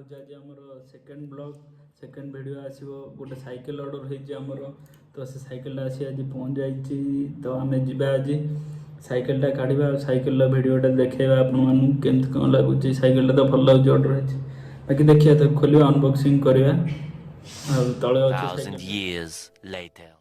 ହେଉଛି ଆଜି ଆମର ସେକେଣ୍ଡ ବ୍ଲଗ୍ ସେକେଣ୍ଡ ଭିଡ଼ିଓ ଆସିବ। ଗୋଟେ ସାଇକେଲ ଅର୍ଡ଼ର ହେଇଛି ଆମର, ତ ସେ ସାଇକେଲଟା ଆସି ଆଜି ପହଞ୍ଚି ଯାଇଛି। ତ ଆମେ ଯିବା ଆଜି ସାଇକେଲଟା କାଢ଼ିବା ଆଉ ସାଇକେଲର ଭିଡ଼ିଓଟା ଦେଖେଇବା ଆପଣମାନଙ୍କୁ କେମିତି କ'ଣ ଲାଗୁଛି। ସାଇକେଲଟା ତ ଭଲ ଲାଗୁଛି, ଅର୍ଡ଼ର ହେଇଛି। ବାକି ଦେଖିବା ତାକୁ ଖୋଲିବା, ଅନବକ୍ସିଂ କରିବା। ଆଉ ତଳେ ଅଛି ସାଇକେଲ।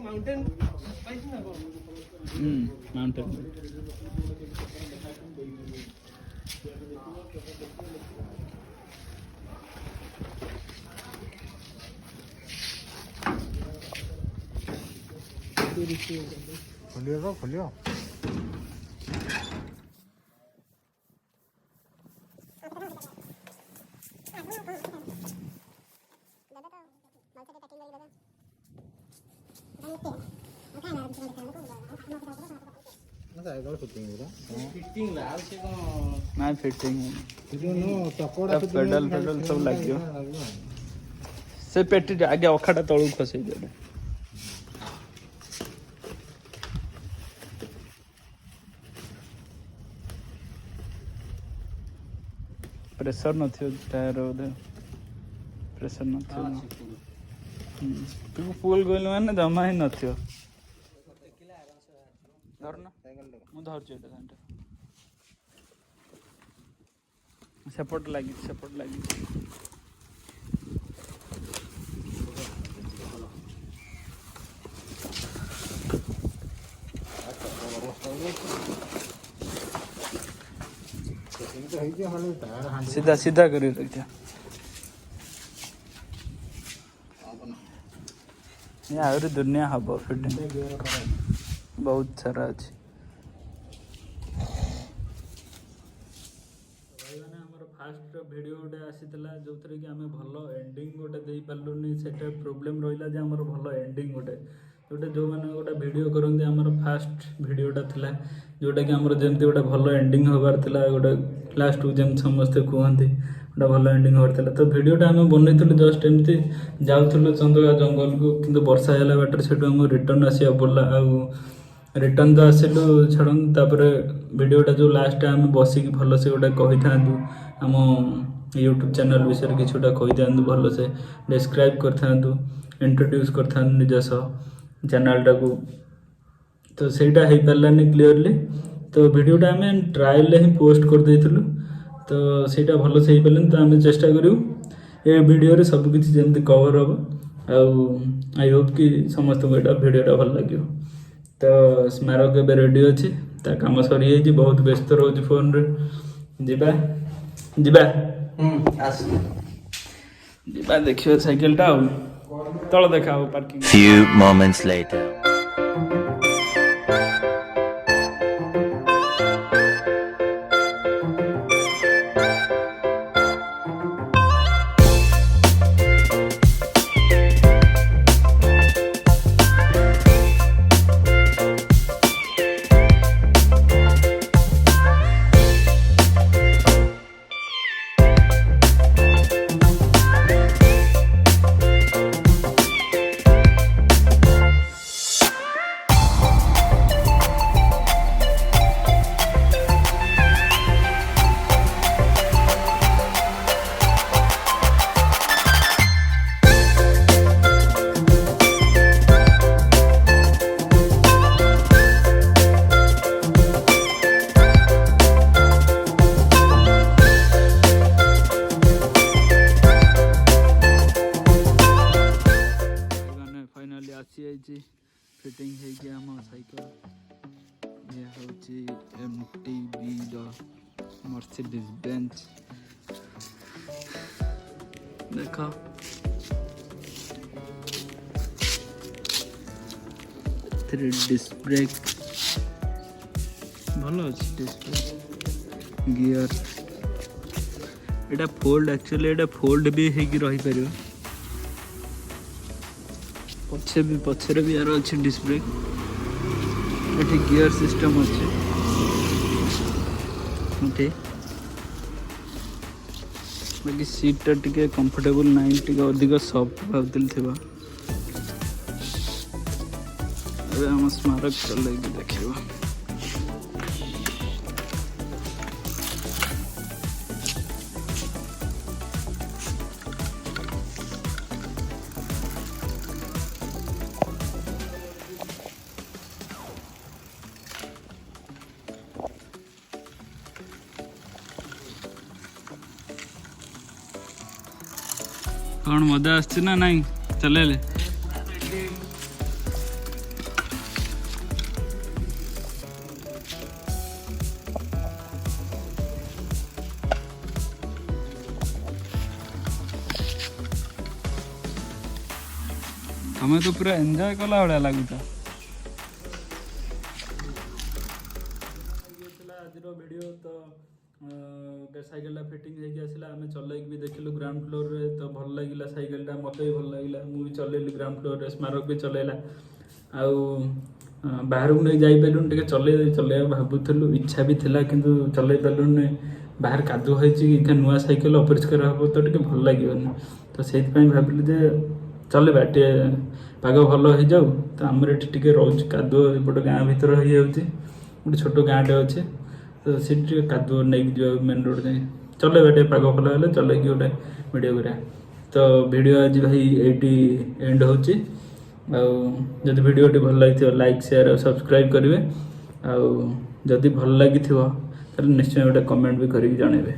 माउंटेन माउंटेन खोलियो पेडल सब लगे से पेटी आगे अखाटा तलू खसई दे प्रेशर न टायर बोधे प्रेशर न फुल गल मैंने जमा ही न धरना मुझे सेपट लगी सीधा सीधा कर रखा आहरी दुनिया हम फिटिंग बहुत सारा अच्छी फास्ट वीडियो गोटे आसीला जो थी कि आम भल एंडिंग गोटे दे पार्लुनि से प्रोब्लेम रहा जे आमर भल एंडिंग गोटे जोटे जो मैंने गोटे वीडियो करते आमर फास्ट वीडियोटा थिला जोटा कि आमर जमती गोटे भल एंडिंग होबार थिला गोटे लास्ट को जमी समस्ते कहते गोटे भल एंडिंग होबार थिला। तो वीडियोटा आम बनईलु जस्ट एमती जाऊँ चंदगा जंगल को किंतु वर्षा है बाटर से रिटर्न आसा पड़ा आउ रिटर्न तो आसिलु छाड़ वीडियोटा जो लास्ट आम बसिक भल से गोटे कही था आम यूट्यूब चैनल विषय किसी गोटा कही था भल से डिस्क्राइब कर इंट्रोड्यूस कर निजस चैनलटा को। तो सहीटा हो पारानी क्लीयरली। तो वीडियोटा आम ट्रायल ही पोस्ट कर देइथिलु तो सहीटा भल से हो पारानी। तो आम चेष्टा करूँ ए वीडियो सबकि जमी कवर हम आई होप कि समस्त को यहाँ वीडियोटा भल लगे। तो स्मारक एवं रेडी अच्छी ता काम सरी बहुत व्यस्त रोज फोन रे जीवा जीवा जीवा देखियो साइकिलटा तल देखा parking. Few moments later. Fitting है कि आम साइकिल ये हूँ MTB मर्सिडीज बेंच देख डिस्क ब्रेक भल अच्छे डिस्क गियर यहाँ फोल्ड एक्चुअली यहाँ फोल्ड भी होगी रही पार पछे भी यार अच्छे डिस्क ब्रेक ये गियर सिस्टम अच्छे बाकी सीटा टी कंफर्टेबल ना टी अधिक सफ्ट भावती थी ଏବେ ଆମ ସ୍ମାରକ ଚଲେଇକି ଦେଖିବ। कौन मजा आसछि ना नहीं चलेले? हमें तो पूरा एंजॉय कला भाया लगुच। आज वीडियो तो साइकेल फिटिंग होगी आसला आम चलैक भी देखिलु ग्राउंड फ्लोर रे तो भल लगिला साइकेल मत भी भल लगिला मुझे चलैली ग्राउंड फ्लोर रे स्मारक भी चलैला आउ बाहर को नहीं जाई पालुन टे चलै भावुलु इच्छा भी थिला किंतु चलै पालुन बाहर कादु होइछि कि नुआ साइकेल अपरिष्कार हम तो टे भल लगिबनी तो से भाविलु जे चलेबा टे पाग भल हो जाऊ तो आमर ये रोज कादु एपट गाँ भीतर हो गोटे छोट गाँटे अच्छे तो से कादुआ नहीं जा मेन रोड जाए चलेबा टे पाग भल हेल्ले चल गोटे वीडियो करा तो वीडियो आज भाई ये एंड होची जदि वीडियो भल लगी लाइक शेयर और सब्सक्राइब करेंगे आदि भल लगी निश्चय गोटे कमेंट भी करके जनइबे।